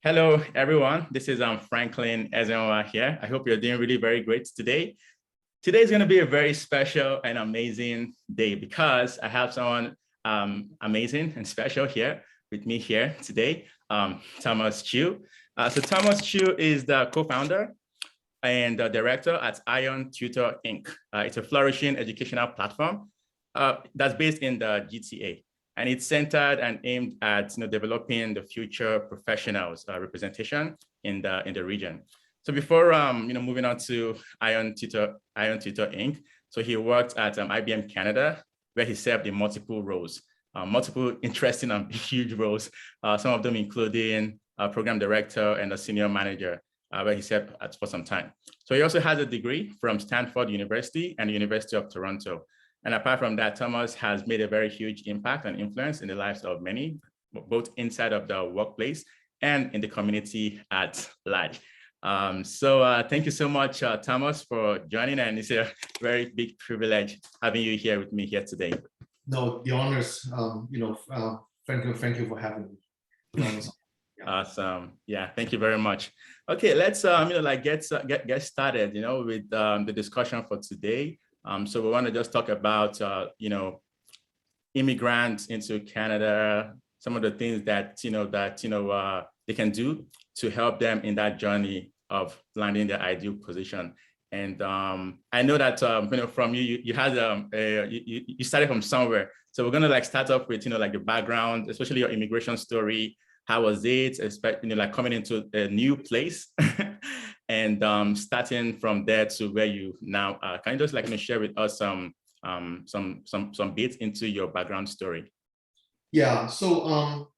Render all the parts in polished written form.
Hello, everyone. This is Franklin Ezenwa here. I hope you're doing really very great today. Today is going to be a very special and amazing day because I have someone amazing and special here with me here today, Thomas Chu. So Thomas Chu is the co-founder and the director at Iron Tutor Inc. It's a flourishing educational platform that's based in the GTA. And it's centered and aimed at developing the future professionals representation in the region. So before moving on to Iron Tutor Inc. So he worked at IBM Canada, where he served in multiple roles, multiple interesting and huge roles. Some of them including a program director and a senior manager, where he served for some time. So he also has a degree from Stanford University and the University of Toronto. And apart from that, Thomas has made a very huge impact and influence in the lives of many, both inside of the workplace and in the community at large. Thank you so much, Thomas, for joining. And it's a very big privilege having you here with me here today. No, the honors, thank you for having me. Yeah. Awesome. Yeah, thank you very much. Okay, let's get started, with the discussion for today. So we want to just talk about, immigrants into Canada, some of the things that, they can do to help them in that journey of landing their ideal position. And I know that, from you had, you started from somewhere. So we're going to start off with, the background, especially your immigration story. How was it, coming into a new place? And starting from there to where you now are. Can you just share with us some bits into your background story? Yeah. So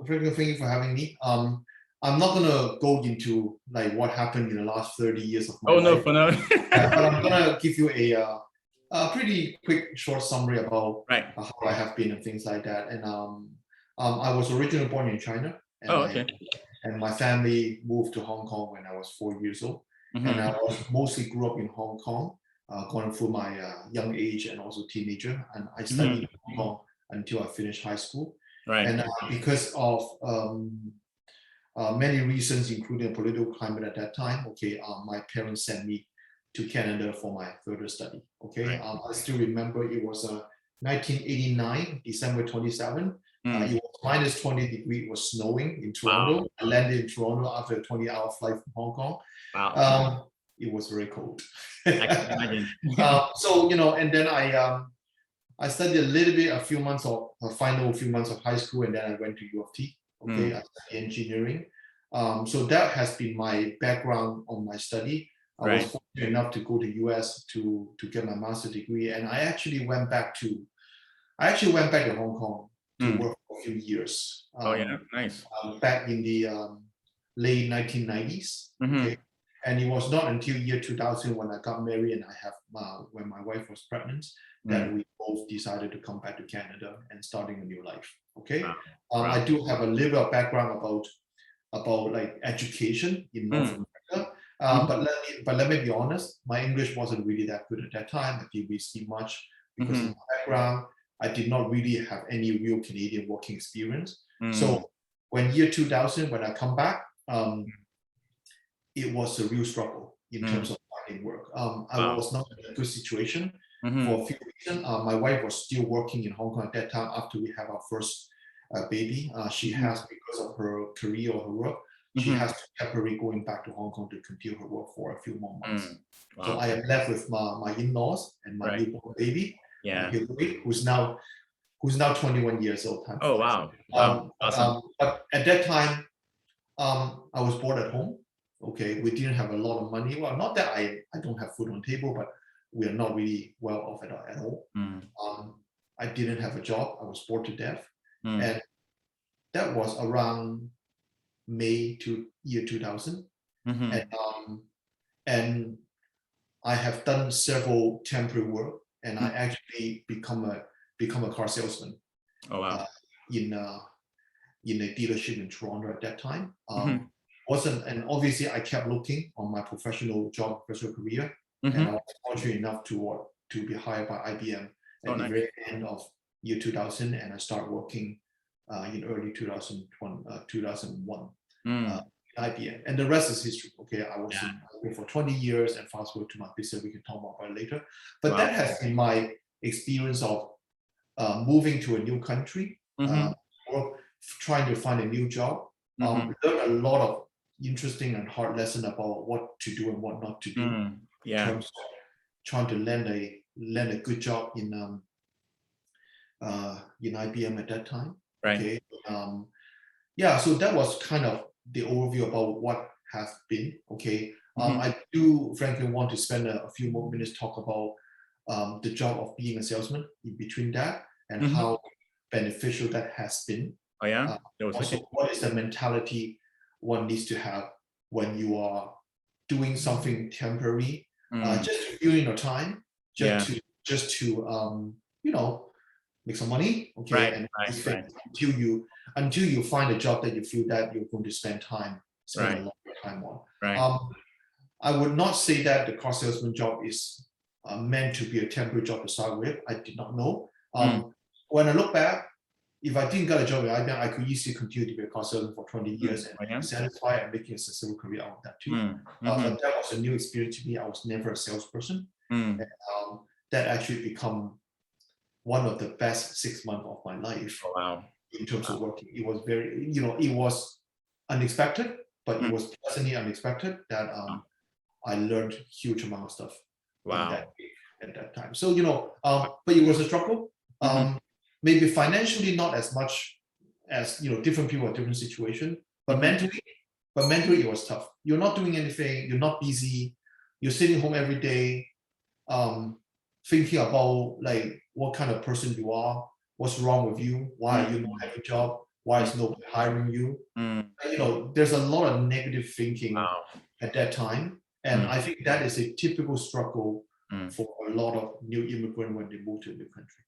Franklin, thank you for having me. I'm not gonna go into what happened in the last 30 years of my life. No, for now. But I'm gonna give you a pretty quick short summary about how I have been and things like that. And I was originally born in China. And and my family moved to Hong Kong when I was 4 years old. Mm-hmm. And I mostly grew up in Hong Kong, going through my young age and also teenager. And I studied in Hong Kong until I finished high school. Right. And because of many reasons, including the political climate at that time, my parents sent me to Canada for my further study. Right. I still remember it was 1989, December 27. It was minus 20 degrees, it was snowing in Toronto. Wow. I landed in Toronto after a 20-hour flight from Hong Kong. Wow. It was very cold. I can imagine. And then I studied a little bit, final few months of high school, and then I went to U of T. I studied engineering. So that has been my background on my study. I was fortunate enough to go to US to get my master's degree, and I actually went back to Hong Kong to work for a few years. Nice. Back in the late 1990s. Okay? And it was not until year 2000 when I got married and when my wife was pregnant that we both decided to come back to Canada and starting a new life. Okay. Wow. I do have a little bit of background about education in North America. But let me be honest, my English wasn't really that good at that time. I didn't really speak much because of my background. I did not really have any real Canadian working experience. So when year 2000, when I come back, it was a real struggle in terms of finding work. I was not in a good situation for a few reasons. My wife was still working in Hong Kong at that time after we have our first baby. She has, because of her career or her work, she has to temporarily going back to Hong Kong to continue her work for a few more months. Wow. So I am left with my in-laws and my newborn baby, Hillary, who's now 21 years old. Oh, wow. Awesome. But at that time, I was bored at home. Okay, we didn't have a lot of money. Well, not that I don't have food on the table, but we are not really well off at all. I didn't have a job. I was bored to death. And that was around May to year 2000. And I have done several temporary work, and I actually become a car salesman. Oh, wow. In a dealership in Toronto at that time. And obviously I kept looking on my professional career, and I was fortunate enough to be hired by IBM at the very end of year 2000, and I started working in early 2001. in IBM, and the rest is history. Okay, I was in IBM for 20 years, and fast forward to my business, we can talk more about it later. But that has been my experience of moving to a new country, or trying to find a new job. Learn a lot of interesting and hard lesson about what to do and what not to do in terms of trying to land a good job in IBM at that time. Right. Okay. Yeah, so that was kind of the overview about what has been. Okay. I do frankly want to spend a few more minutes talk about the job of being a salesman in between that, and how beneficial that has been. Oh yeah. Also, what is the mentality one needs to have when you are doing something temporary, just to fill in your time, just to make some money, okay, until you find a job that you feel that you're going to spend a lot of time on. I would not say that the car salesman job is meant to be a temporary job to start with. I did not know. When I look back, if I didn't get a job with IBM, I could easily continue to be a car salesman for 20 years and be satisfied and making a successful career out of that too. But that was a new experience to me. I was never a salesperson. And, that actually become one of the best 6 months of my life in terms of working. It was very, it was unexpected, but it was pleasantly unexpected that I learned huge amount of stuff at that time. So, but it was a struggle. Maybe financially not as much as, different people have different situation, but mentally it was tough. You're not doing anything, you're not busy, you're sitting home every day, thinking about like what kind of person you are, what's wrong with you, why are you not having a job, why is nobody hiring you? There's a lot of negative thinking at that time. And I think that is a typical struggle for a lot of new immigrants when they move to a new country.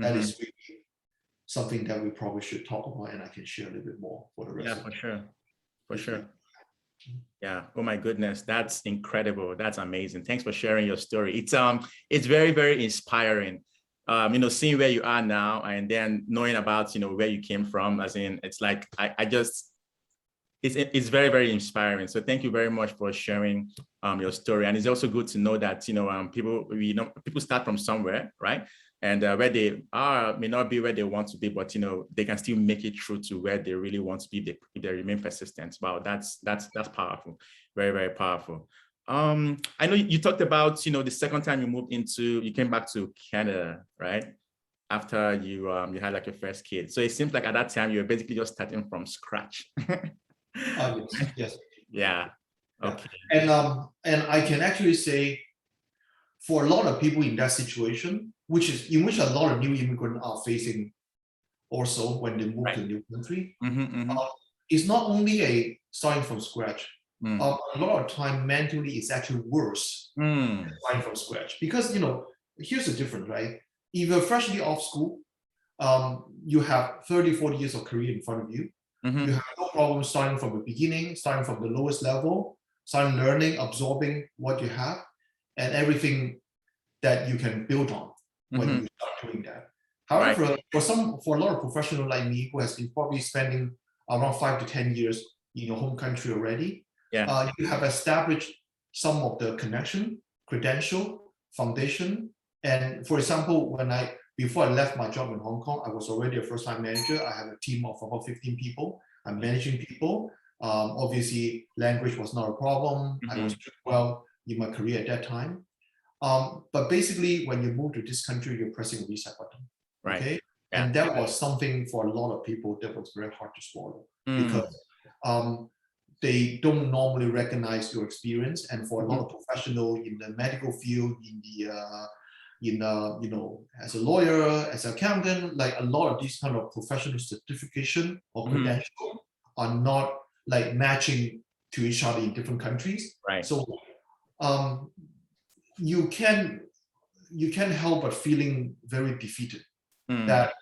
That is really something that we probably should talk about, and I can share a little bit more for the rest of for sure. Yeah. Oh my goodness, that's incredible. That's amazing. Thanks for sharing your story. It's very, very inspiring. Seeing where you are now and then knowing about where you came from. As in, it's like it's very, very inspiring. So thank you very much for sharing your story. And it's also good to know that people start from somewhere, right? And where they are may not be where they want to be, but they can still make it through to where they really want to be if they remain persistent. Wow, that's powerful, very, very powerful. I know you talked about the second time you came back to Canada, right? After you had like your first kid. So it seems like at that time you were basically just starting from scratch. Yes. Yeah. Okay. And I can actually say, for a lot of people in that situation, which a lot of new immigrants are facing also when they move to a new country, it's not only a starting from scratch. A lot of time mentally it's actually worse than starting from scratch, because here's the difference, right? If you're freshly off school, you have 30-40 years of career in front of you. You have no problem starting from the beginning, starting from the lowest level, starting learning, absorbing what you have, and everything that you can build on when you start doing that. However, for a lot of professionals like me who has been probably spending around 5 to 10 years in your home country already, you have established some of the connection, credential, foundation. And for example, before I left my job in Hong Kong, I was already a first-time manager. I have a team of about 15 people. I'm managing people. Obviously, language was not a problem. I was doing well in my career at that time. But basically, when you move to this country, you're pressing a reset button. Right. Okay. Yeah. And that was something for a lot of people that was very hard to swallow, because they don't normally recognize your experience. And for a lot of professionals in the medical field, as a lawyer, as an accountant, like a lot of these kind of professional certification or credential are not like matching to each other in different countries. Right. So you can't help but feeling very defeated that,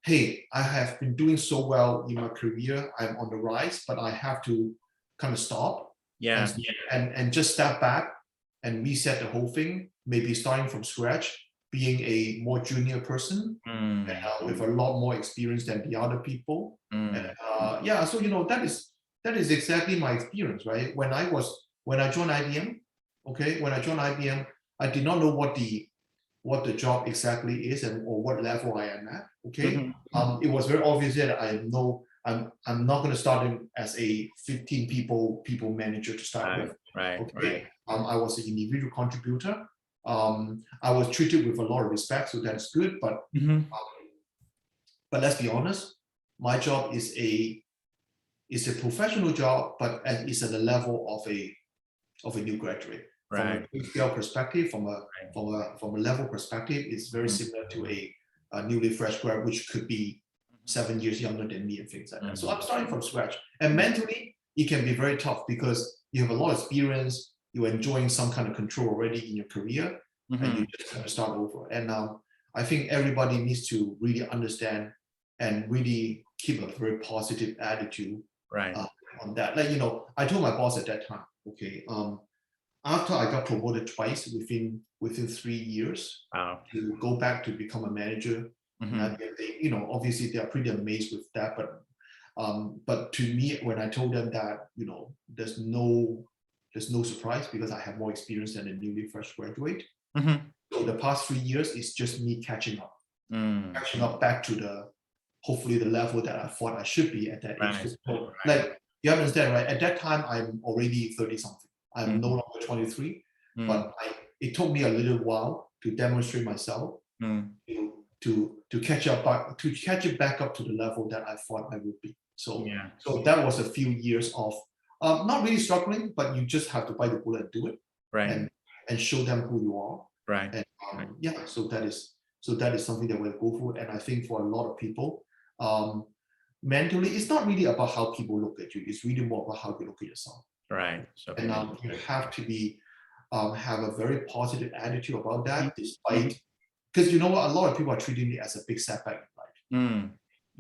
hey, I have been doing so well in my career, I'm on the rise, but I have to kind of stop and just step back and reset the whole thing, maybe starting from scratch, being a more junior person with a lot more experience than the other people. So that is that is exactly my experience, right? When I joined IBM, okay, when I joined IBM, I did not know what the job exactly is and or what level I am at. Okay, it was very obvious that I'm not going to start in as a 15 people manager to start with. Right. Okay, I was an individual contributor. I was treated with a lot of respect, so that's good. But let's be honest, my job is a professional job, but it's at the level of a new graduate. Right. From a scale perspective, from a level perspective, it's very similar to a newly fresh grad, which could be 7 years younger than me and things like that. So I'm starting from scratch. And mentally, it can be very tough because you have a lot of experience, you're enjoying some kind of control already in your career, and you just have to start over. And I think everybody needs to really understand and really keep a very positive attitude on that. Like, I told my boss at that time, okay, after I got promoted twice within 3 years to go back to become a manager, and they, obviously they are pretty amazed with that. But to me, when I told them that, there's no surprise because I have more experience than a newly fresh graduate. So the past 3 years is just me catching up back to hopefully the level that I thought I should be at that age. So, like, you understand, right? At that time, I'm already 30 something. I'm no longer 23, but it took me a little while to demonstrate myself to catch it back up to the level that I thought I would be. So that was a few years of not really struggling, but you just have to bite the bullet and do it, and show them who you are. And so that is something that we'll go through. And I think for a lot of people, mentally, it's not really about how people look at you. It's really more about how you look at yourself. Right. So, and you have to be have a very positive attitude about that, despite because you know what, a lot of people are treating it as a big setback in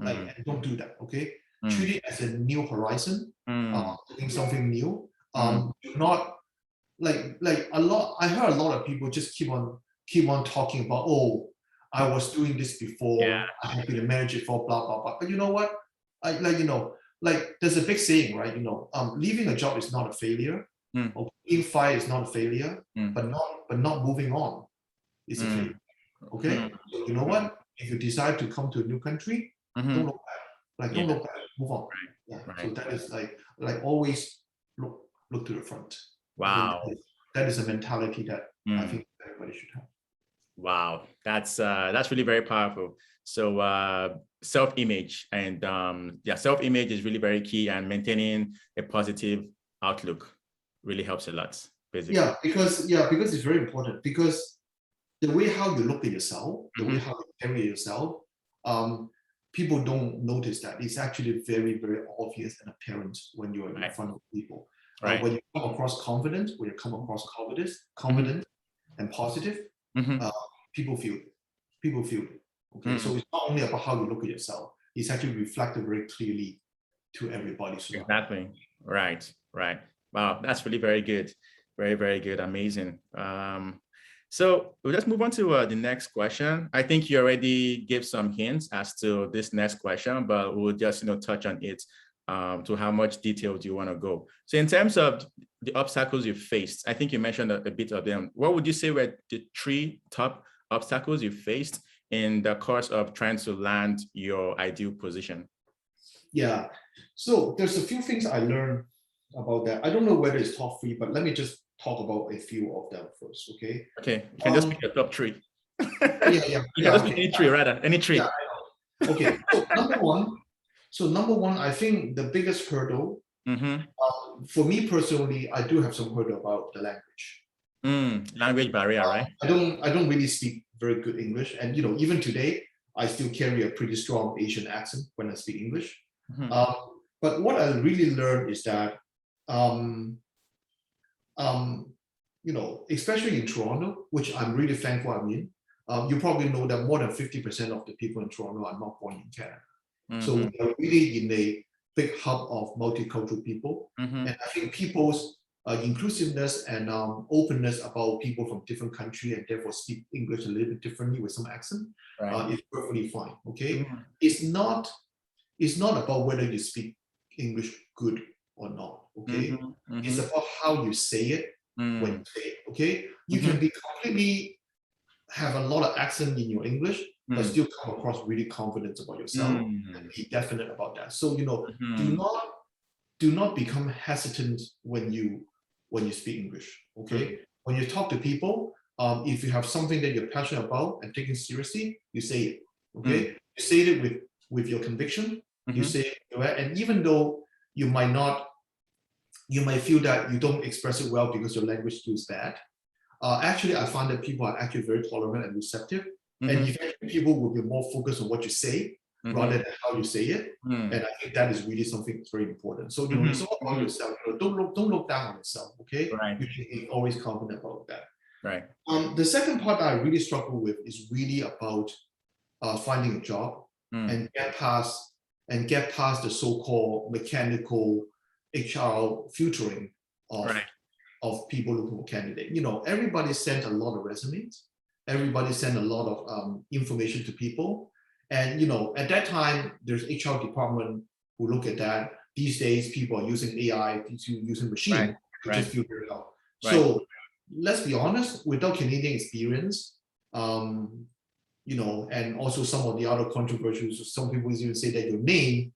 life. And don't do that. Okay, treat it as a new horizon, doing something new. Not like a lot. I heard a lot of people just keep on talking about, oh, I was doing this before. I have been a manager for blah blah blah. But you know what? Like there's a big saying, right? Leaving a job is not a failure. Or being fired is not a failure. But not moving on is a failure. Okay. So you know what? If you decide to come to a new country, don't look back. Like don't look back. Move on. So that is like always look to the front. Wow. That is a mentality that I think everybody should have. Wow, that's really very powerful. So self-image and self-image is really very key, and maintaining a positive outlook really helps a lot, basically. Because it's very important, because the way how you look at yourself, the way how you carry yourself, people don't notice that. It's actually very, very obvious and apparent when you're in front of people. When you come across confident, confident and positive, people feel it. Okay, so it's not only about how you look at yourself; it's actually reflected very clearly to everybody. Exactly. Right. Wow, that's really very good. Very, very good. Amazing. So we'll just move on to the next question. I think you already gave some hints as to this next question, but we'll just touch on it. To how much detail do you want to go? So in terms of the obstacles you faced, I think you mentioned a bit of them. What would you say were the 3 top obstacles you faced in the course of trying to land your ideal position? Yeah, so there's a few things I learned about that. I don't know whether it's top 3, but let me just talk about a few of them first, okay? Okay, you can just pick your top 3. You can just pick any 3, rather, any 3. Yeah, okay, so number one, I think the biggest hurdle, for me personally, I do have some hurdle about the language. Language barrier, right? I don't really speak very good English, and even today, I still carry a pretty strong Asian accent when I speak English. But what I really learned is that, especially in Toronto, which I'm really thankful I'm in, you probably know that more than 50% of the people in Toronto are not born in Canada. So we're really in a big hub of multicultural people. And I think people's inclusiveness and openness about people from different countries and therefore speak English a little bit differently with some accent is perfectly fine. Okay, it's not about whether you speak English good or not. Okay, Mm-hmm. it's Mm-hmm. about how you say it when you say it. Okay, you can be completely have a lot of accent in your English, but still come across really confident about yourself and be definite about that. So do not become hesitant when you speak English. Okay, when you talk to people, if you have something that you're passionate about and taking seriously, you say it. Okay, you say it with your conviction. You say it, and even though you might feel that you don't express it well because your language skill is bad. Actually, I find that people are actually very tolerant and receptive, and eventually people will be more focused on what you say rather than how you say it. And I think that is really something that's very important. So it's all about yourself. Don't look down on yourself. Okay, Right. you should be always confident about that. Right. The second part that I really struggle with is really about finding a job and get past the so-called mechanical HR filtering of people looking for candidate. Everybody sent a lot of resumes. Everybody sent a lot of information to people. And, at that time, there's HR department who look at that. These days, people are using AI, using machine to just filter it out. So let's be honest, without Canadian experience, and also some of the other controversies, some people even say that your name,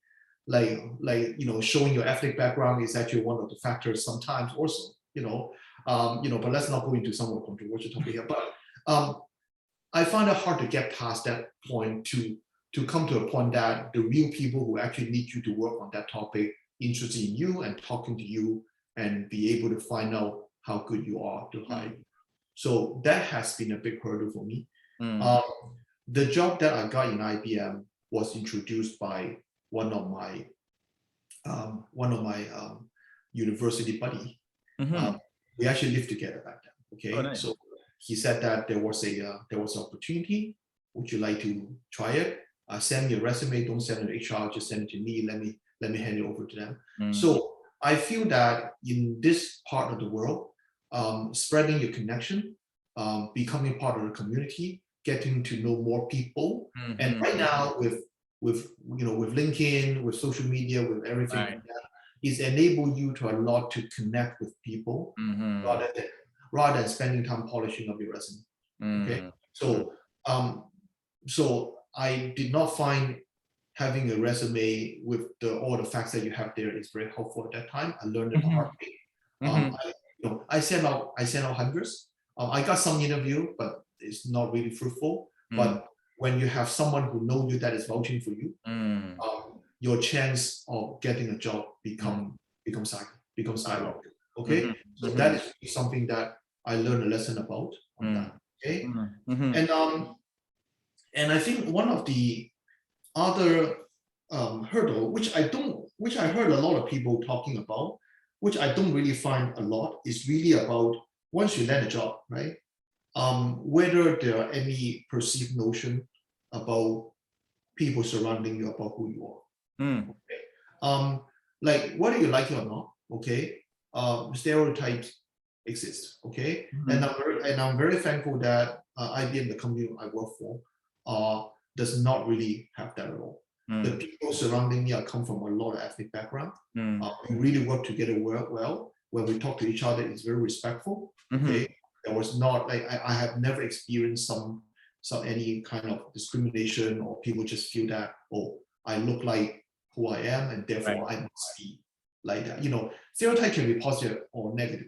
showing your ethnic background is actually one of the factors sometimes also. But let's not go into some of the controversial topic here. But I find it hard to get past that point to come to a point that the real people who actually need you to work on that topic, interested in you and talking to you and be able to find out how good you are to hire you. So that has been a big hurdle for me. The job that I got in IBM was introduced by one of my university buddy. We actually lived together back then. Okay, nice. So he said that there was an opportunity. Would you like to try it? Send me a resume. Don't send it to HR. Just send it to me. Let me hand it over to them. So I feel that in this part of the world, spreading your connection, becoming part of the community, getting to know more people, and right now with LinkedIn, with social media, with everything like that, is enable you to a lot to connect with people rather than spending time polishing up your resume. Okay, so I did not find having a resume with all the facts that you have there is very helpful at that time. I learned it the hard way. I sent out hundreds. I got some interview, but it's not really fruitful. But when you have someone who knows you that is vouching for you, your chance of getting a job becomes skyrocketed. Okay, so that is something that I learned a lesson about on that. Okay, and I think one of the other hurdle, which I heard a lot of people talking about, which I don't really find a lot, is really about once you land a job, right? Whether there are any perceived notion about people surrounding you about who you are. Okay? Like whether you like it or not, okay? Stereotypes exist, okay? And I'm very thankful that IBM, the company I work for, does not really have that at all. The people surrounding me come from a lot of ethnic background. We really work together well. When we talk to each other, it's very respectful. Okay, there was not I have never experienced some any kind of discrimination or people just feel that I look like who I am and therefore I must be like that. Stereotype can be positive or negative.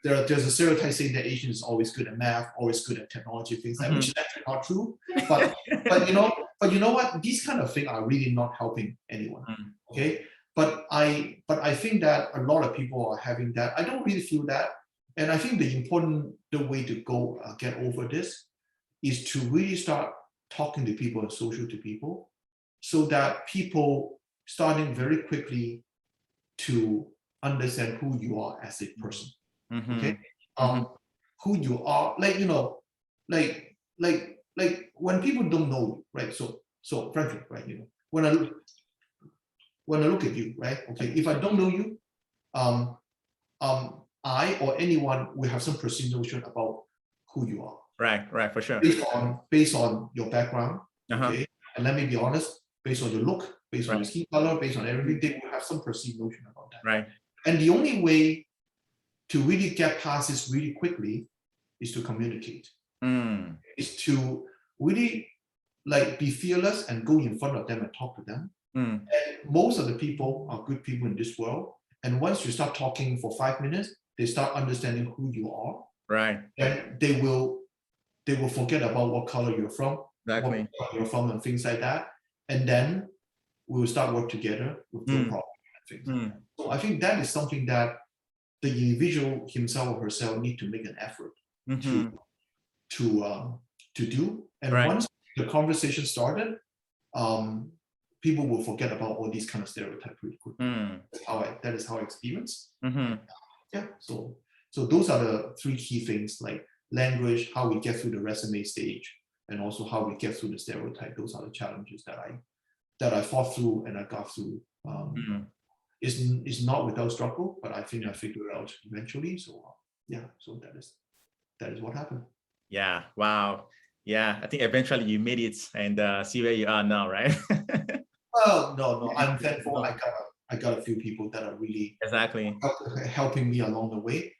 There's a stereotype saying that Asian is always good at math, always good at technology, things like which is actually not true. But you know what? These kind of things are really not helping anyone. Okay. But I think that a lot of people are having that. I don't really feel that. And I think the way to go get over this is to really start talking to people and social to people so that people starting very quickly to understand who you are as a person. Okay, who you are, like when people don't know you, right? So frankly, right? When I look at you, right? Okay, if I don't know you, I or anyone will have some perceived notion about who you are. Right, for sure. Based on your background, okay, and let me be honest, based on your look, based on your skin color, based on everything, they will have some perceived notion about that. Right. And the only way to really get past this really quickly is to communicate, is to really like be fearless and go in front of them and talk to them. And most of the people are good people in this world. And once you start talking for 5 minutes, they start understanding who you are. Right. And they will forget about what color you're from, Exactly. what color you're from, and things like that. And then we will start work together with no problem. So I think that is something that the individual himself or herself need to make an effort to do. And once the conversation started, people will forget about all these kind of stereotypes really quickly. That is how I experience. Yeah. So those are the 3 key things, like language, how we get through the resume stage, and also how we get through the stereotype. Those are the challenges that I fought through and I got through. It's not without struggle, but I think I figured it out eventually. So yeah, so that is what happened. Yeah. Wow. Yeah. I think eventually you made it and see where you are now, right? Well, no. I'm thankful. I got a few people that are really exactly helping me along the way.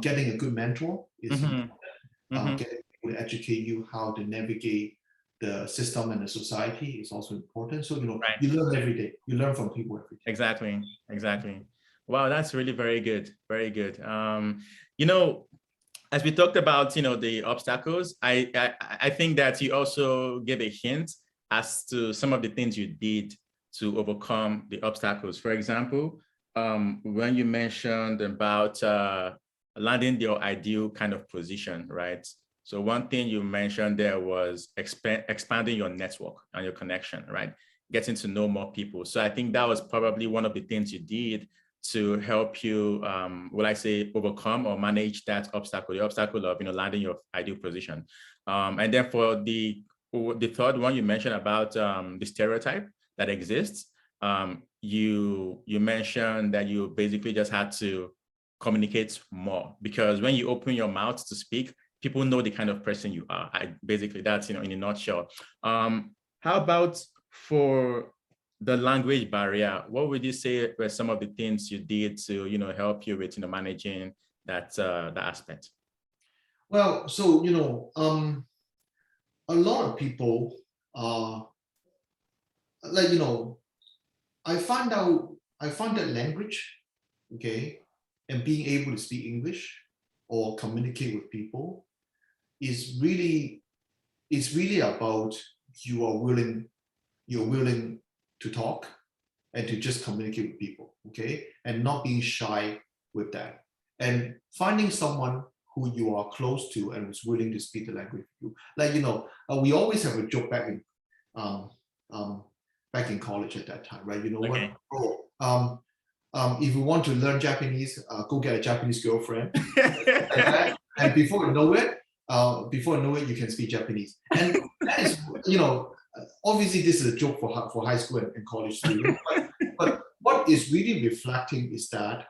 Getting a good mentor is important. Getting people to educate you how to navigate the system and the society is also important. So, you learn every day. You learn from people every day. Exactly. Wow, that's really very good. Very good. As we talked about, the obstacles, I think that you also gave a hint as to some of the things you did to overcome the obstacles. For example, when you mentioned about landing your ideal kind of position, right? So one thing you mentioned there was expanding your network and your connection, right? Getting to know more people. So I think that was probably one of the things you did to help you, overcome or manage that obstacle, the obstacle of, landing your ideal position. And then for the third one you mentioned about the stereotype that exists, you mentioned that you basically just had to communicate more, because when you open your mouth to speak, people know the kind of person you are. Basically, that's, in a nutshell. How about for the language barrier? What would you say were some of the things you did to, help you with, managing that aspect? Well, so, a lot of people I found that language, okay, and being able to speak English or communicate with people is really about you're willing to talk and to just communicate with people, okay, and not being shy with that, and finding someone who you are close to and is willing to speak the language with you. We always have a joke back in college at that time, right? If you want to learn Japanese, go get a Japanese girlfriend. And before you know it, you can speak Japanese. And that is, obviously this is a joke for high school and college students. But what is really reflecting is that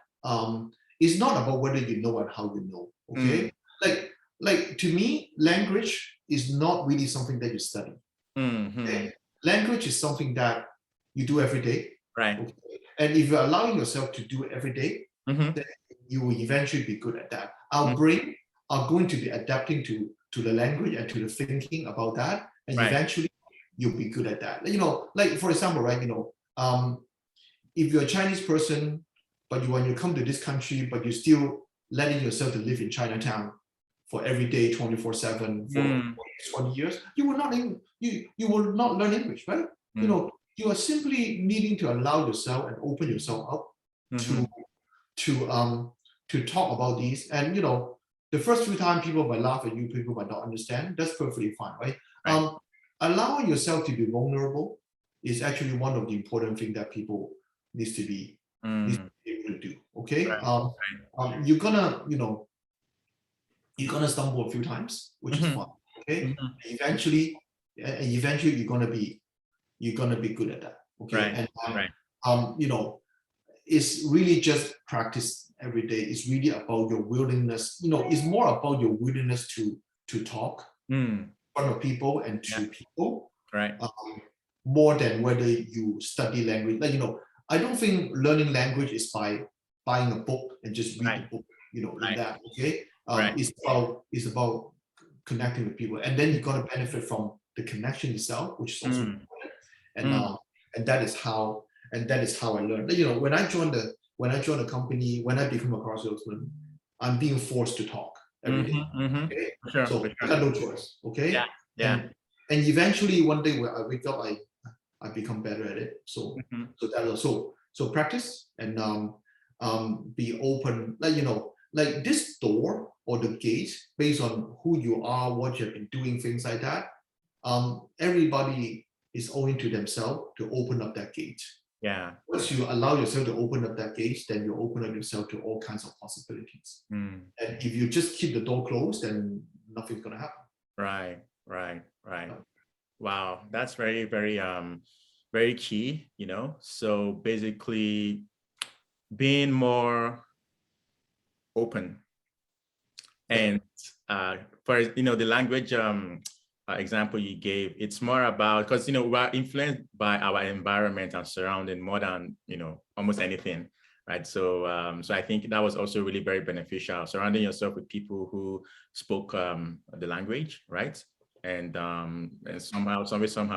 it's not about whether you know and how you know. Okay, like to me, language is not really something that you study. Okay? Language is something that you do every day. Right. Okay? And if you're allowing yourself to do it every day, then you will eventually be good at that. Our brain are going to be adapting to the language and to the thinking about that, and eventually you'll be good at that. Like for example, right? If you're a Chinese person, but when you come to this country, but you're still letting yourself to live in Chinatown for every day, 24/7 for 20 years, you will not learn English, right? You are simply needing to allow yourself and open yourself up to talk about these. And the first few times people might laugh at you, people might not understand. That's perfectly fine, right? Allowing yourself to be vulnerable is actually one of the important things that people needs to be able to do. Okay, you're gonna stumble a few times, which is fine. Okay, eventually you're gonna be good at that. Okay, it's really just practice every day. It's really about your willingness. It's more about your willingness to talk in front of people and to people. Right. More than whether you study language. I don't think learning language is by buying a book and just read Right. the book, you know, in Right. that, okay? Right. It's about connecting with people, and then you're gonna benefit from the connection itself, which is also important. And that is how I learned. You know, when I joined the company, when I become a car salesman, I'm being forced to talk every day. Okay, For sure, so for I sure. got no choice. Okay, Yeah. Yeah. and eventually one day when I wake up, I become better at it. So so practice and be open, like, you know, like this door or the gate, based on who you are, what you've been doing, things like that. Everybody is owing to themselves to open up that gate. Yeah. Once you allow yourself to open up that gate, then you open up yourself to all kinds of possibilities. And if you just keep the door closed, then nothing's gonna happen. Right. Wow, that's very, very, very key, you know. So basically being more open. And for, you know, the language example you gave, it's more about, because, you know, we're influenced by our environment and surrounding more than, you know, almost anything, right? So so I think that was also really very beneficial, surrounding yourself with people who spoke the language, right? And somehow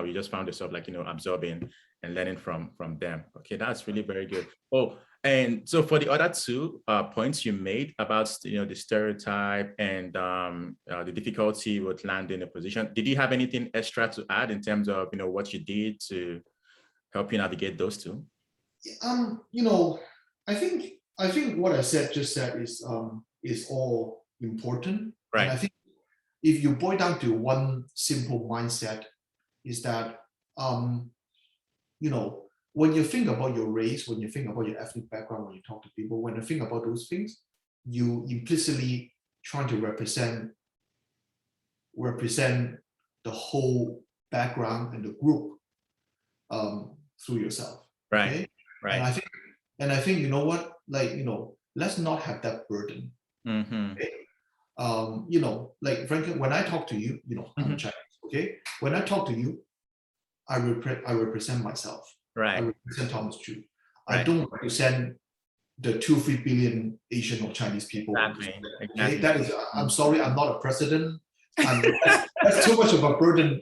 you just found yourself, like, you know, absorbing and learning from them. Okay, that's really very good. Oh, and so for the other two points you made about, you know, the stereotype and the difficulty with landing a position, did you have anything extra to add in terms of, you know, what you did to help you navigate those two? You know, I think what I just said is all important. Right. And I think if you boil down to one simple mindset, is that you know, when you think about your race, when you think about your ethnic background, when you talk to people, when you think about those things, you implicitly trying to represent the whole background and the group through yourself. Right. Okay. Right. And I think, you know what, like, you know, let's not have that burden. Okay? You know, like, frankly, when I talk to you, you know, I'm Chinese. Okay. When I talk to you, I represent myself. Right. I represent Thomas Chu. Right. I don't represent the 2-3 billion Asian or Chinese people. Exactly. Okay, that is. I'm sorry, I'm not a president. That's too much of a burden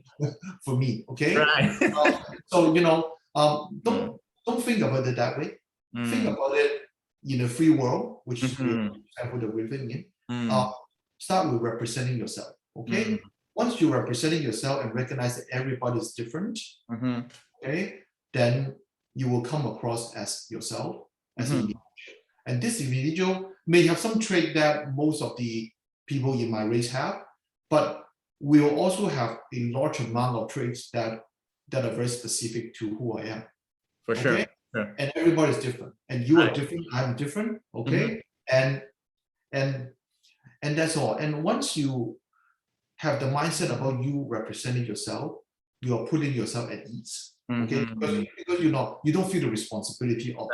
for me. Okay. Right. So, you know, don't think about it that way. Think about it in a free world, which is Stanford that we're living in. Start with representing yourself. Okay. Once you're representing yourself and recognize that everybody is different, okay, then you will come across as yourself, as an individual. And this individual may have some trait that most of the people in my race have, but we'll also have a large amount of traits that are very specific to who I am. For sure. And everybody's different. And you are different, I'm different. Okay. And that's all. And once you have the mindset about you representing yourself, you are putting yourself at ease. Okay, because you don't feel the responsibility of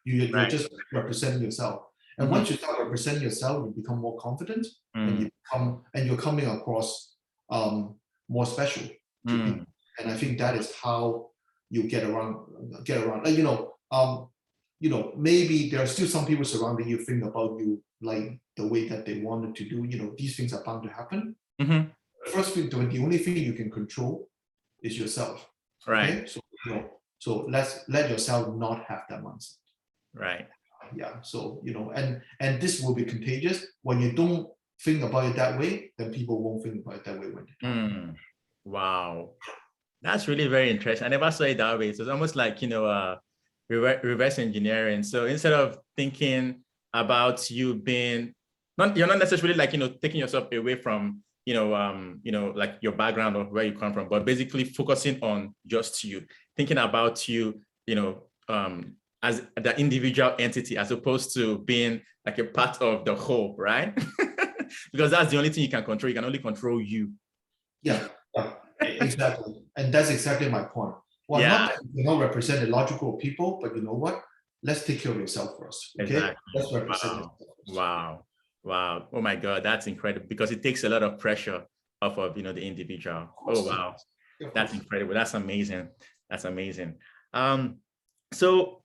you're just representing yourself. And once you start representing yourself, you become more confident, and you're coming across more special to people. And I think that is how you get around. Like, you know, maybe there are still some people surrounding you think about you like the way that they wanted to do. You know, these things are bound to happen. First thing, the only thing you can control is yourself. Right. Okay? So, you know, so let yourself not have that mindset. Right. Yeah. So, you know, and this will be contagious. When you don't think about it that way, then people won't think about it that way when they talk. Wow. That's really very interesting. I never saw it that way. So it's almost like, you know, reverse engineering. So instead of thinking about you being, you're not necessarily like, you know, taking yourself away from, you know, like your background or where you come from, but basically focusing on just you, thinking about you, you know, as the individual entity, as opposed to being like a part of the whole, right? Because that's the only thing you can control. You can only control you. Yeah, exactly. And that's exactly my point. Well, not that you not represent a larger group of people, but you know what? Let's take care of yourself first. Okay. Exactly. Let's represent yourself first. Wow. Oh my God, that's incredible, because it takes a lot of pressure off of, you know, the individual. Oh wow. That's incredible. That's amazing. That's amazing. So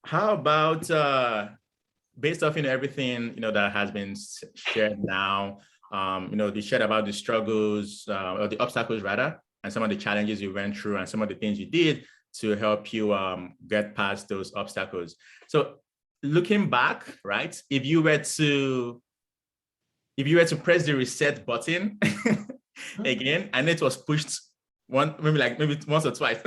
how about based off everything that has been shared now, you shared about the struggles or the obstacles rather, and some of the challenges you went through and some of the things you did to help you get past those obstacles. So looking back, right, if you were to press the reset button again, and it was pushed maybe once or twice,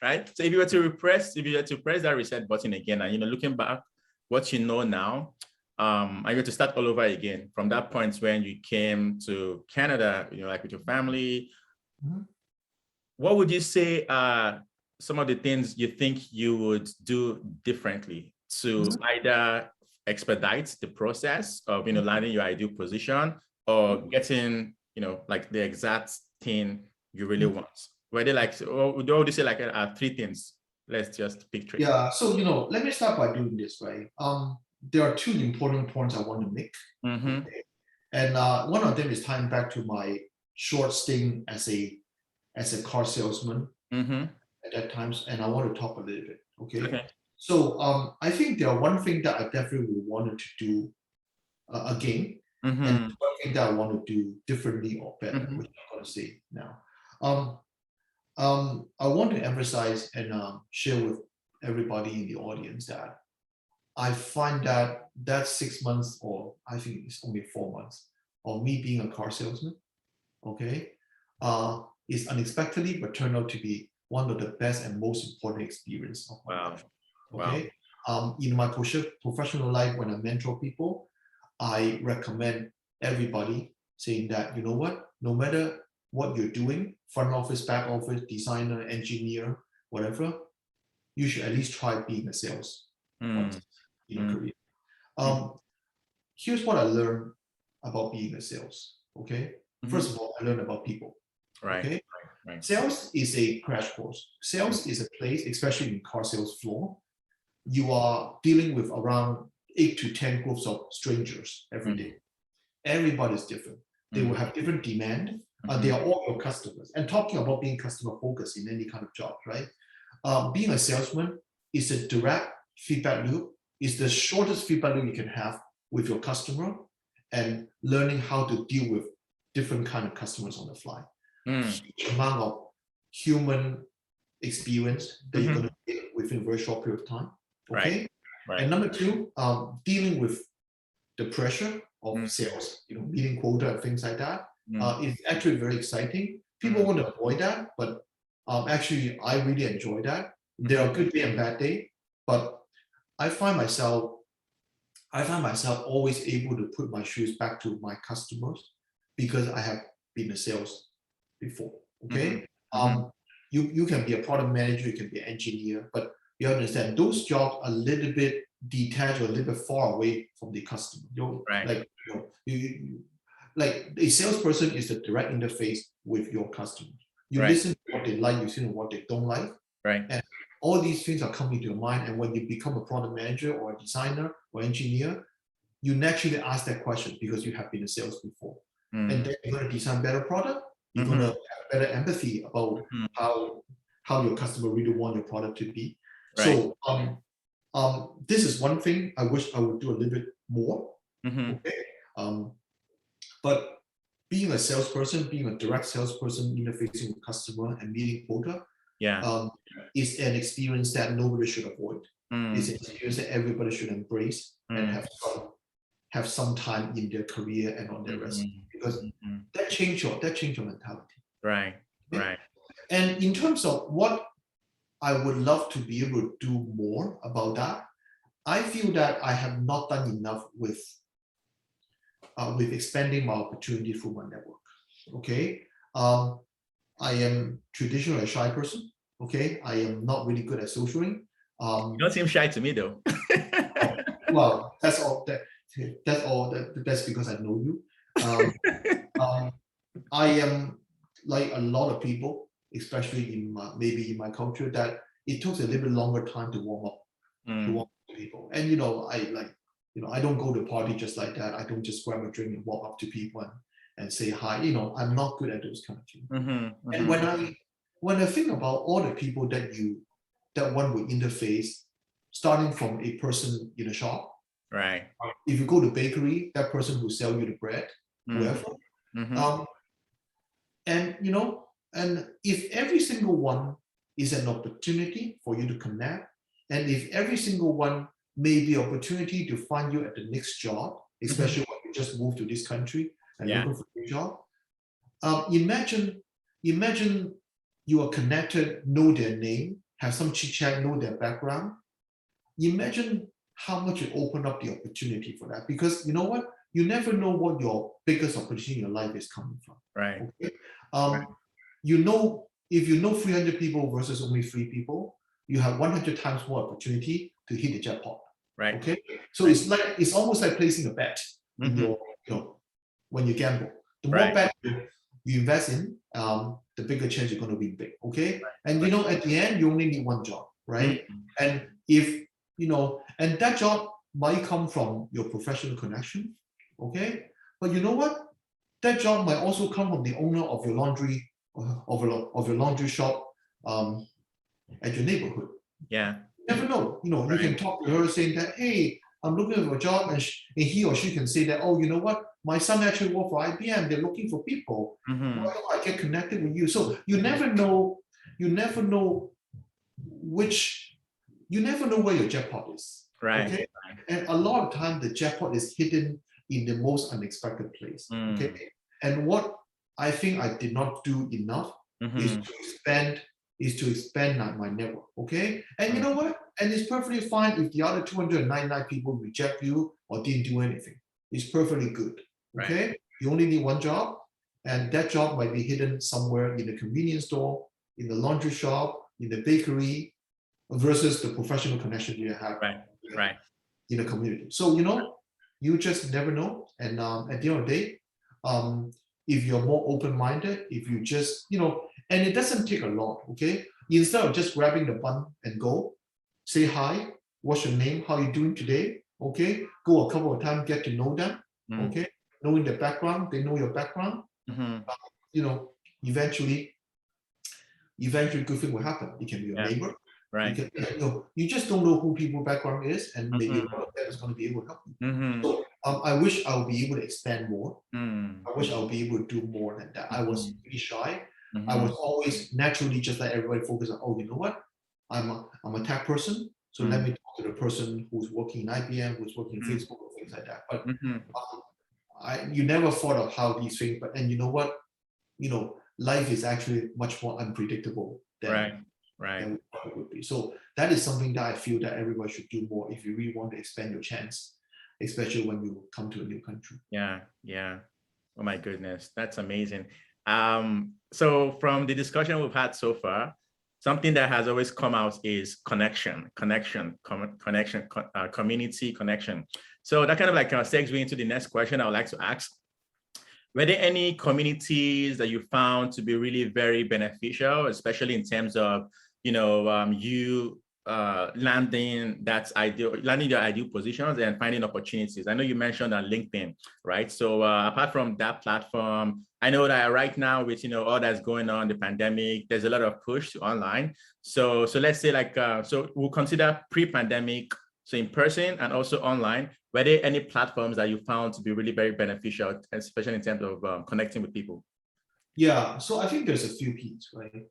right? So if you were to press that reset button again, and looking back, what you know now, and you have to start all over again from that point when you came to Canada, like with your family. Mm-hmm. What would you say are some of the things you think you would do differently to either expedite the process of landing your ideal position or getting like the exact thing you really want? Were they like, or would you say like three things? Let's just pick three. Yeah, so let me start by doing this, right? There are two important points I want to make. Okay? And one of them is tying back to my short stint as a car salesman at that times, and I want to talk a little bit. Okay. So I think there are one thing that I definitely wanted to do again, and one thing that I want to do differently or better, which I'm going to say now. I want to emphasize and share with everybody in the audience that I find that 6 months, or I think it's only 4 months, of me being a car salesman, okay, is unexpectedly but turned out to be one of the best and most important experience of my life. Okay. In my professional life, when I mentor people, I recommend everybody saying that, you know what, no matter what you're doing, front office, back office, designer, engineer, whatever, you should at least try being a sales once in your career. Here's what I learned about being a sales. Okay. First of all, I learned about people. Okay. Sales is a crash course. Sales is a place, especially in car sales floor, you are dealing with around 8 to 10 groups of strangers every day. Everybody's different. They will have different demand. They are all your customers. And talking about being customer focused in any kind of job, right? Being a salesman is a direct feedback loop. It's the shortest feedback loop you can have with your customer, and learning how to deal with different kind of customers on the fly. Huge amount of human experience that you're going to get within a very short period of time. Okay. Right. And number two, dealing with the pressure of sales, meeting quota and things like that, is actually very exciting. People want to avoid that, but actually I really enjoy that. There are good day and bad day, but I find myself always able to put my shoes back to my customers because I have been in sales before. Okay. You can be a product manager, you can be an engineer, but you understand those jobs are a little bit detached or a little bit far away from the customer. Like a salesperson is the direct interface with your customer. You listen to what they like, you listen to what they don't like. And all these things are coming to your mind. And when you become a product manager or a designer or engineer, you naturally ask that question because you have been in sales before. And then you're going to design better product. You're going to have better empathy about how your customer really want your product to be. So this is one thing I wish I would do a little bit more. Okay. But being a salesperson, being a direct salesperson, interfacing with customer and meeting quota, is an experience that nobody should avoid. It's an experience that everybody should embrace and have some time in their career and on their resume, because that change your mentality. Right. And in terms of what I would love to be able to do more about that, I feel that I have not done enough with expanding my opportunity through my network. Okay. I am traditionally a shy person. Okay. I am not really good at socialing. You don't seem shy to me though. Well, that's all. That's because I know you. I am like a lot of people, especially in my culture, that it took a little bit longer time to warm up to people. And I don't go to party just like that. I don't just grab a drink and walk up to people and say hi. I'm not good at those kind of things. And when I think about all the people that you that one will interface, starting from a person in a shop. Right. If you go to bakery, that person who sell you the bread, whoever. And and if every single one is an opportunity for you to connect, and if every single one may be opportunity to find you at the next job, especially when you just moved to this country and looking for a job. Imagine you are connected, know their name, have some chit chat, know their background. Imagine how much it opened up the opportunity for that, because you know what? You never know what your biggest opportunity in your life is coming from. Right. Okay. If you know 300 people versus only 3 people, you have 100 times more opportunity to hit the jackpot. Right. Okay. So it's almost like placing a bet in your, when you gamble. The more bet you invest in, the bigger chance you're going to win big. Okay. And at the end, you only need one job, right? And if and that job might come from your professional connection. Okay. But you know what? That job might also come from the owner of your laundry shop at your neighborhood. Yeah. You never know. You can talk to her saying that, hey, I'm looking for a job, and he or she can say that, oh, you know what? My son actually worked for IBM. They're looking for people. Why don't I get connected with you? So you never know. You never know where your jackpot is. Right. Okay. And a lot of time the jackpot is hidden in the most unexpected place. Okay. And what I think I did not do enough is to expand my network. Okay. And you know what? And it's perfectly fine if the other 299 people reject you or didn't do anything. It's perfectly good. Okay. Right. You only need one job, and that job might be hidden somewhere in the convenience store, in the laundry shop, in the bakery, versus the professional connection you have in the community. So you just never know. And at the end of the day, if you're more open-minded, if you just and it doesn't take a lot. Okay, instead of just grabbing the bun and go, say hi, what's your name, how are you doing today? Okay, go a couple of times, get to know them. Okay, knowing their background, they know your background. Eventually good thing will happen. It can be your neighbor. Right. You just don't know who people's background is, and maybe one of them is going to be able to help you. So I wish I would be able to expand more. I wish I would be able to do more than that. I was pretty shy. I was always naturally just like everybody focus on, oh, you know what? I'm a tech person, so let me talk to the person who's working in IBM, who's working in Facebook, or things like that. But you never thought of how these things. And you know what? Life is actually much more unpredictable than than it would be. So that is something that I feel that everybody should do more if you really want to expand your chance, especially when you come to a new country. Yeah. Oh my goodness, that's amazing. So from the discussion we've had so far, something that has always come out is connection, community connection. So that kind of like segues me into the next question I would like to ask. Were there any communities that you found to be really very beneficial, especially in terms of, you landing your ideal positions and finding opportunities? I know you mentioned on LinkedIn, right? So apart from that platform, I know that right now with all that's going on, the pandemic, there's a lot of push to online. So let's say so we'll consider pre-pandemic, so in person and also online. Were there any platforms that you found to be really very beneficial, especially in terms of connecting with people? Yeah, so I think there's a few pieces, right?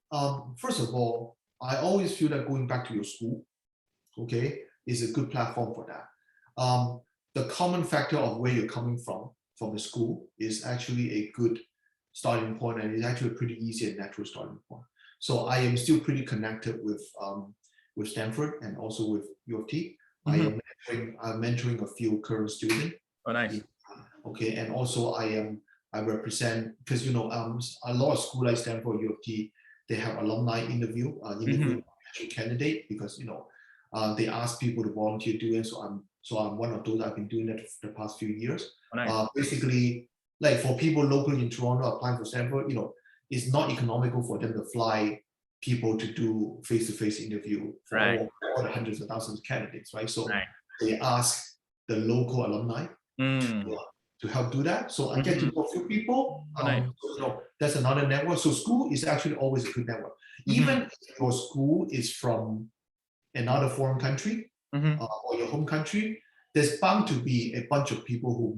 First of all, I always feel that going back to your school, okay, is a good platform for that. The common factor of where you're coming from the school is actually a good starting point, and it's actually a pretty easy and natural starting point. So I am still pretty connected with Stanford and also with U of T. I'm mentoring a few current students. Oh, nice. Okay, and also I represent, because a lot of schools like Stanford, U of T, they have alumni interview candidate, because they ask people to volunteer doing. So I'm one of those. I've been doing that for the past few years. Oh, nice. Basically, like for people locally in Toronto applying for Stanford, it's not economical for them to fly people to do face-to-face interview for all the hundreds of thousands of candidates, right? So they ask the local alumni to help do that. So I get to know a few people. That's another network. So school is actually always a good network. Even if your school is from another foreign country or your home country, there's bound to be a bunch of people who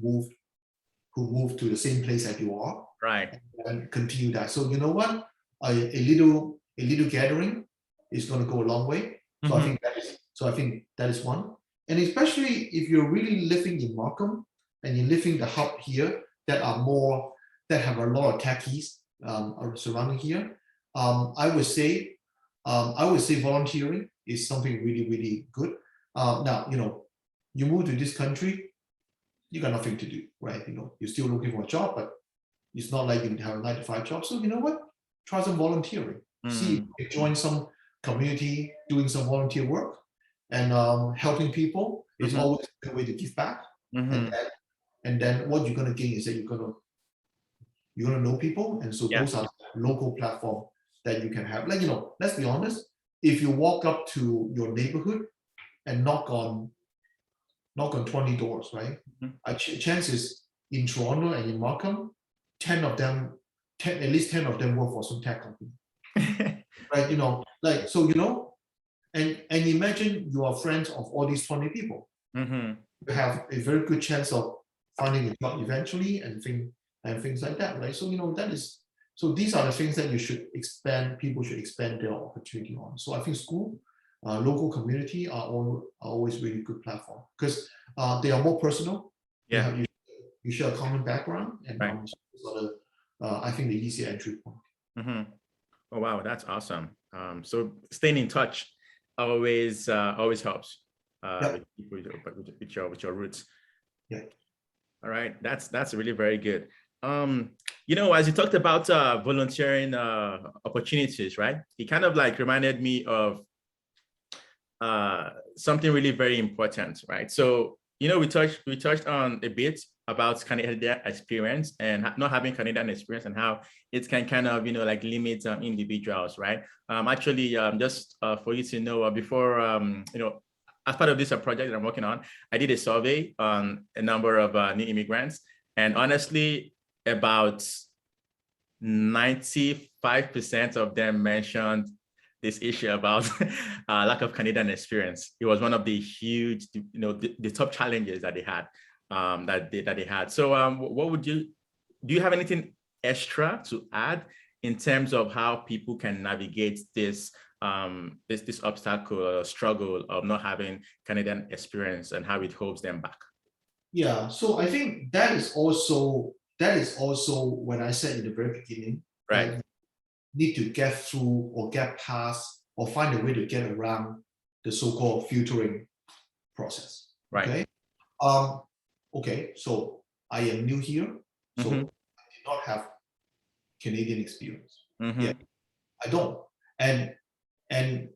move to the same place that you are, right, and continue that. So you know what, a little gathering is going to go a long way. So I think that is one. And especially if you're really living in Markham and you're living the hub here that have a lot of techies surrounding here, I would say volunteering is something really, really good. Now, you move to this country, you got nothing to do, right? You're still looking for a job, but it's not like you have a 9-to-5 job. So you know what? Try some volunteering. See if you join some community, doing some volunteer work, and helping people is always a good way to give back. And then what you're gonna gain is that you're gonna know people, and so those are local platform that you can have. Like let's be honest, if you walk up to your neighborhood and knock on 20 doors, right? Chances in Toronto and in Markham, at least 10 of them work for some tech company. Right? And imagine you are friends of all these 20 people. You have a very good chance of finding a job eventually and things like that, right? So so these are the things that people should expand their opportunity on. So I think school, local community are always really good platform because they are more personal. Yeah. You share a common background, and right. I think the easy entry point. Oh wow, that's awesome. So staying in touch always helps with your roots. Yeah. All right, that's really very good. As you talked about volunteering opportunities, right? It kind of like reminded me of something really very important, right? So we touched on a bit about Canadian experience and not having Canadian experience and how it can kind of like limit individuals, right? Actually, just for you to know, before as part of this project that I'm working on, I did a survey on a number of new immigrants, and honestly, about 95% of them mentioned this issue about lack of Canadian experience. It was one of the huge, the top challenges that they had. That they had. So do you have anything extra to add in terms of how people can navigate this this obstacle or struggle of not having Canadian experience and how it holds them back? Yeah, so I think that is also when I said in the very beginning, right? Need to get through or get past or find a way to get around the so-called filtering process. Right. Okay. Okay, so I am new here, so I did not have Canadian experience. Yeah, I don't. And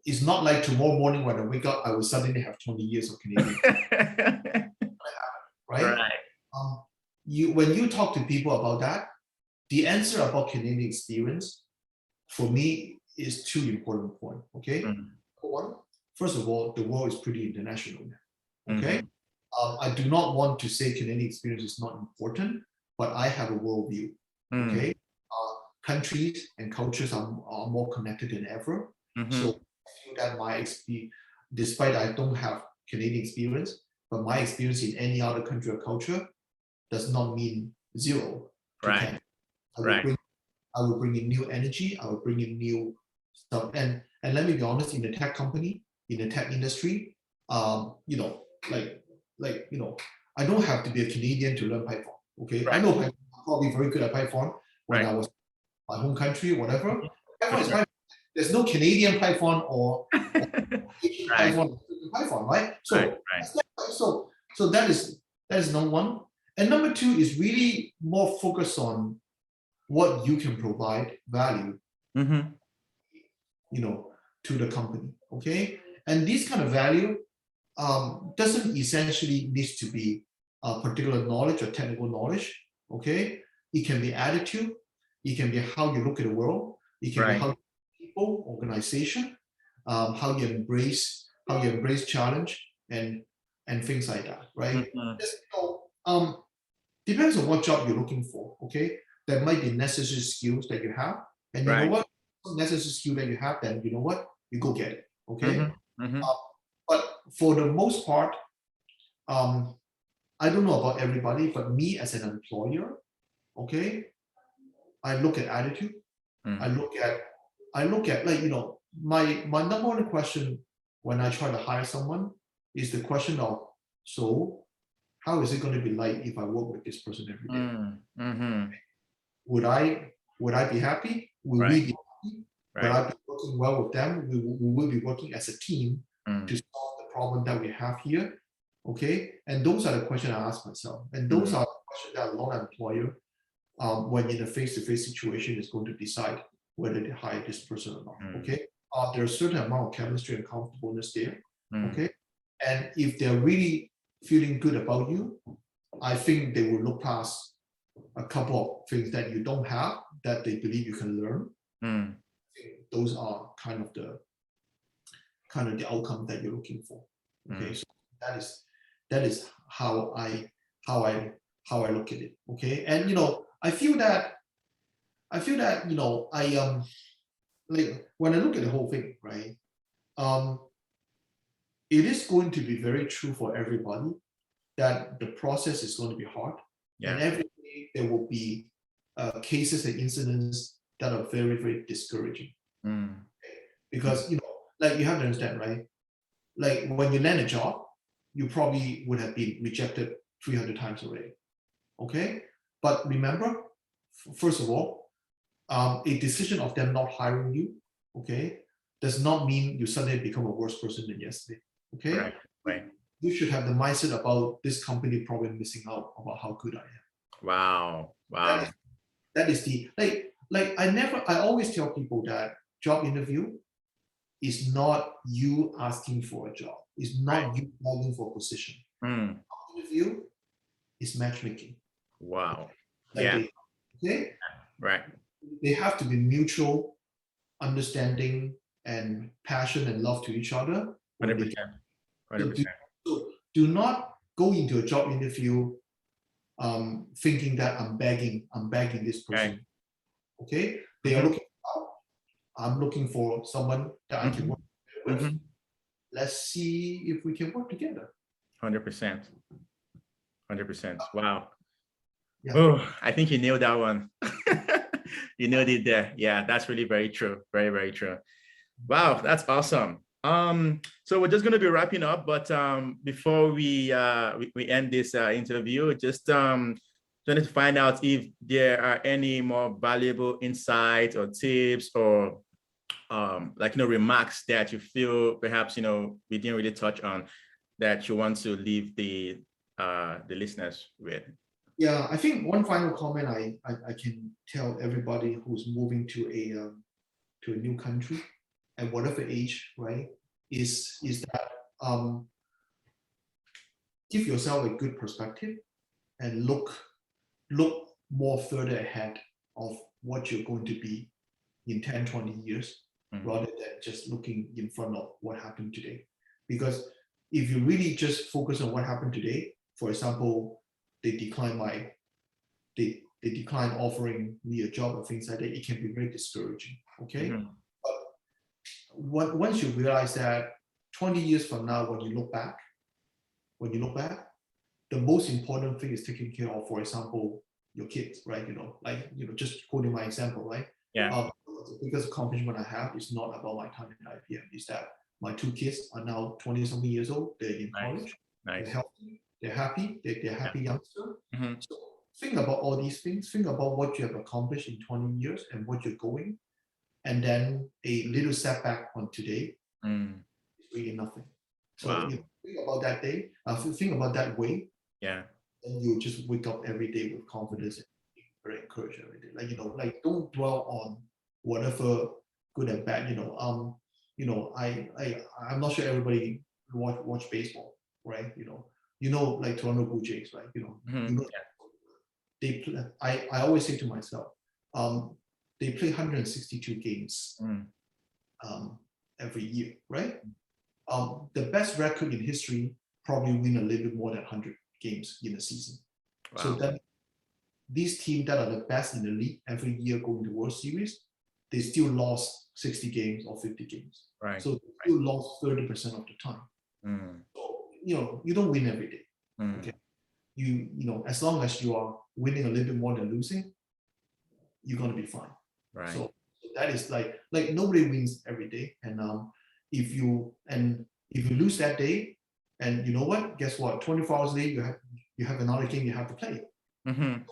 it's not like tomorrow morning when I wake up, I will suddenly have 20 years of Canadian experience. Right? When you talk to people about that, the answer about Canadian experience for me is two important points. Okay. One, first of all, the world is pretty international now. Okay. I do not want to say Canadian experience is not important, but I have a worldview. Okay, countries and cultures are more connected than ever. So I feel that my experience, despite I don't have Canadian experience, but my experience in any other country or culture does not mean zero. Right. I will bring in new energy. I will bring in new stuff. And let me be honest, in the tech company, in the tech industry, I don't have to be a Canadian to learn Python. Okay, I know I'm probably very good at Python when I was in my home country, whatever. Python is Python. There's no Canadian Python or Asian Python, right? So that is number one. And number two is really more focused on what you can provide value, to the company. Okay, and this kind of value doesn't essentially need to be particular knowledge or technical knowledge. Okay, it can be attitude, it can be how you look at the world, it can be how people, organization, how you embrace challenge and things like that, right? Depends on what job you're looking for. Okay, there might be necessary skills that you have, and you know what, necessary skill that you have, then you know what, you go get it. Okay. for the most part, I don't know about everybody, but me as an employer, okay, I look at attitude. I look at like, my number one question when I try to hire someone is the question of, so how is it going to be like if I work with this person every day? Would I be happy? Will we be happy? Will I be working well with them? We will be working as a team to solve the problem that we have here. Okay. And those are the questions I ask myself. And those are the questions that a lot of employer, when in a face-to-face situation, is going to decide whether they hire this person or not. Okay. There's a certain amount of chemistry and comfortableness there. Okay. And if they're really feeling good about you, I think they will look past a couple of things that you don't have that they believe you can learn. Those are kind of the outcome that you're looking for. Okay, so that is how I look at it. Okay, and I feel that like when I look at the whole thing, right? It is going to be very true for everybody that the process is going to be hard, and every day there will be cases and incidents that are very, very discouraging. Because like you have to understand, right? Like when you land a job, you probably would have been rejected 300 times already. Okay, but remember, first of all, a decision of them not hiring you, okay, does not mean you suddenly become a worse person than yesterday. Okay, right. You should have the mindset about this company probably missing out about how good I am. Wow. That is the like I always tell people that job interview is not you asking for a job. It's not you applying for a position. Job interview is matchmaking. Wow. Okay. Right. They have to be mutual understanding and passion and love to each other. 100%. 100%. So do not go into a job interview thinking that I'm begging this person. Right. Okay, they are looking out. I'm looking for someone that I can work with. Let's see if we can work together. 100%. 100%. Wow. Yeah. Oh, I think you nailed that one. You nailed it there. Yeah, that's really very true. Very, very true. Wow, that's awesome. So we're just going to be wrapping up, but before we end this interview, just trying to find out if there are any more valuable insights or tips or remarks that you feel perhaps we didn't really touch on that you want to leave the listeners with. Yeah, I think one final comment I can tell everybody who's moving to a new country at whatever age, right, is that give yourself a good perspective and look more further ahead of what you're going to be in 10, 20 years, rather than just looking in front of what happened today. Because if you really just focus on what happened today, for example, they decline offering me a job or things like that, it can be very discouraging. Okay. But once you realize that 20 years from now, when you look back, the most important thing is taking care of, for example, your kids, right? Just quoting my example, right? Yeah. The biggest accomplishment I have is not about my time in IBM, is that my two kids are now 20-something years old. They're in college. Nice. They're healthy. They're happy. They're happy youngsters. So think about all these things. Think about what you have accomplished in 20 years and what you're going. And then a little setback on today is really nothing. So if you think about that day, think about that way. Yeah. And you just wake up every day with confidence and be very encouraged every day. Don't dwell on whatever good and bad. I'm not sure everybody watch baseball, right? Like Toronto Blue Jays, right? They play, I always say to myself, they play 162 games every year, right? The best record in history probably win a little bit more than 100 games in a season. Wow. So that these teams that are the best in the league every year going to World Series, they still lost 60 games or 50 games. Right. So they still lost 30% of the time. Mm. So, you don't win every day. Mm. Okay. As long as you are winning a little bit more than losing, you're gonna be fine. Right. So that is like nobody wins every day. And if you lose that day, and you know what? Guess what? 24 hours later, you have another game you have to play. Mm-hmm.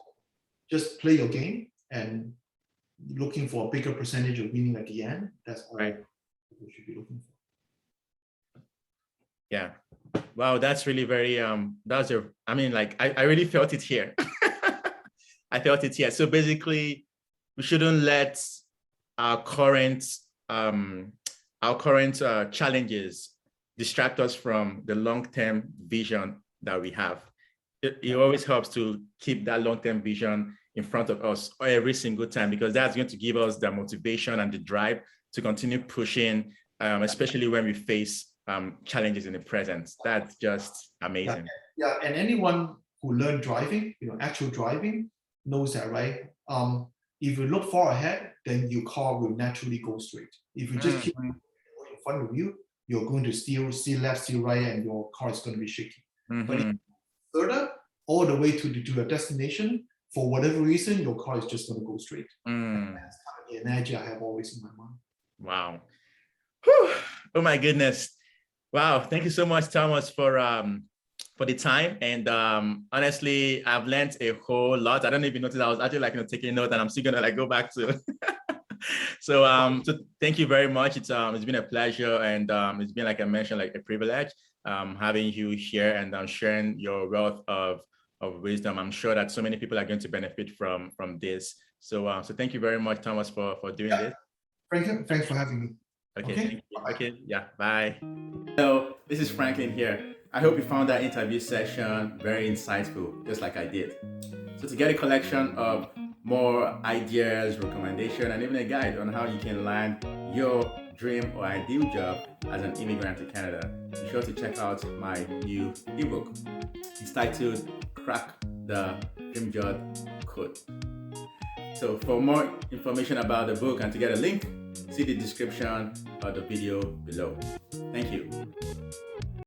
Just play your game and looking for a bigger percentage of winning at the end. That's all Right. we should be looking for. Yeah. Wow, that's really very I mean, like I really felt it here. I felt it here. So basically, we shouldn't let our current challenges distract us from the long-term vision that we have. It always helps to keep that long-term vision in front of us every single time, because that's going to give us the motivation and the drive to continue pushing, especially when we face challenges in the present. That's just amazing. Yeah, and anyone who learned driving, actual driving, knows that, right? If you look far ahead, then your car will naturally go straight. If you just keep in front of you, you're going to see left, see right, and your car is going to be shaky. But if you further, all the way to your destination, for whatever reason, your car is just going to go straight. That's kind of the analogy I have always in my mind. Wow. Whew. Oh my goodness. Wow. Thank you so much, Thomas, for the time. And honestly, I've learned a whole lot. I don't even notice I was actually taking notes, and I'm still gonna go back to. So thank you very much. It's been a pleasure, and it's been, like I mentioned, like a privilege having you here and sharing your wealth of wisdom. I'm sure that so many people are going to benefit from this. So thank you very much, Thomas, for doing this. Franklin, thanks for having me. Okay. Thank you. Okay. Yeah. Bye. So this is Franklin here. I hope you found that interview session very insightful, just like I did. So to get a collection of more ideas, recommendation, and even a guide on how you can land your dream or ideal job as an immigrant to Canada, be sure to check out my new ebook. It's titled Crack the Dream Job Code. So for more information about the book and to get a link, see the description of the video below. Thank you.